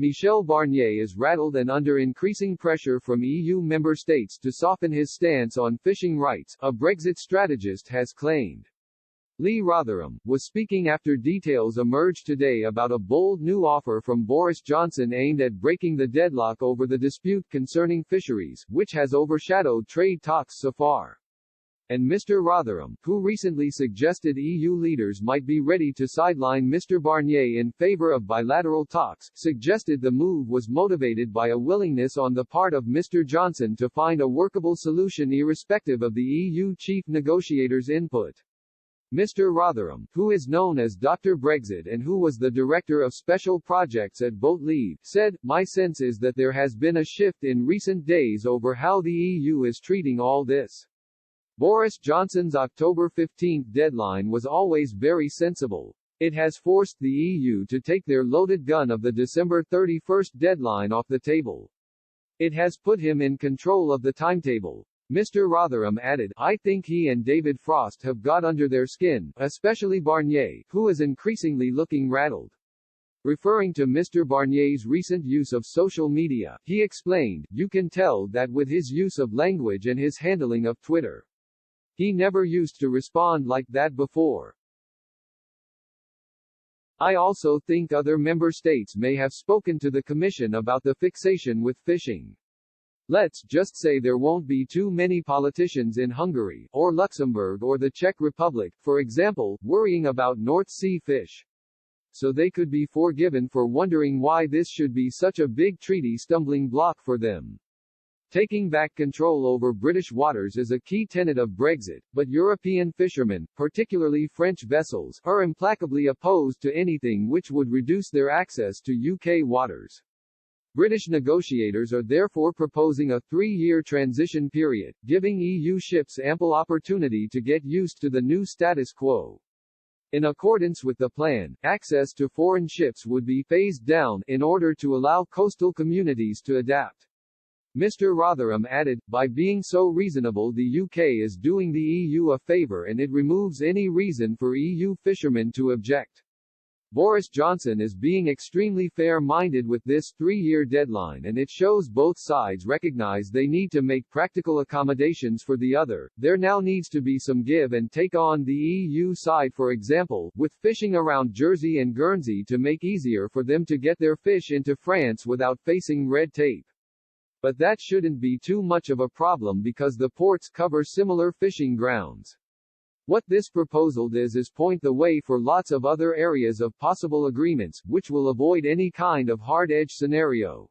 Michel Barnier is rattled and under increasing pressure from EU member states to soften his stance on fishing rights, a Brexit strategist has claimed. Lee Rotherham was speaking after details emerged today about a bold new offer from Boris Johnson aimed at breaking the deadlock over the dispute concerning fisheries, which has overshadowed trade talks so far. And Mr. Rotherham, who recently suggested EU leaders might be ready to sideline Mr. Barnier in favor of bilateral talks, suggested the move was motivated by a willingness on the part of Mr. Johnson to find a workable solution irrespective of the EU chief negotiator's input. Mr. Rotherham, who is known as Dr. Brexit and who was the director of special projects at Boat Leave, said, "My sense is that there has been a shift in recent days over how the EU is treating all this." Boris Johnson's October 15 deadline was always very sensible. It has forced the EU to take their loaded gun of the December 31 deadline off the table. It has put him in control of the timetable. Mr. Rotherham added, "I think he and David Frost have got under their skin, especially Barnier, who is increasingly looking rattled." Referring to Mr. Barnier's recent use of social media, he explained, "You can tell that with his use of language and his handling of Twitter. He never used to respond like that before. I also think other member states may have spoken to the Commission about the fixation with fishing. Let's just say there won't be too many politicians in Hungary, or Luxembourg or the Czech Republic, for example, worrying about North Sea fish. So they could be forgiven for wondering why this should be such a big treaty stumbling block for them." Taking back control over British waters is a key tenet of Brexit, but European fishermen, particularly French vessels, are implacably opposed to anything which would reduce their access to UK waters. British negotiators are therefore proposing a 3-year transition period, giving EU ships ample opportunity to get used to the new status quo. In accordance with the plan, access to foreign ships would be phased down, in order to allow coastal communities to adapt. Mr. Rotherham added, "By being so reasonable, the UK is doing the EU a favour and it removes any reason for EU fishermen to object." Boris Johnson is being extremely fair-minded with this 3-year deadline, and it shows both sides recognize they need to make practical accommodations for the other. There now needs to be some give and take on the EU side, for example, with fishing around Jersey and Guernsey to make easier for them to get their fish into France without facing red tape. But that shouldn't be too much of a problem because the ports cover similar fishing grounds. What this proposal does is point the way for lots of other areas of possible agreements, which will avoid any kind of hard-edge scenario.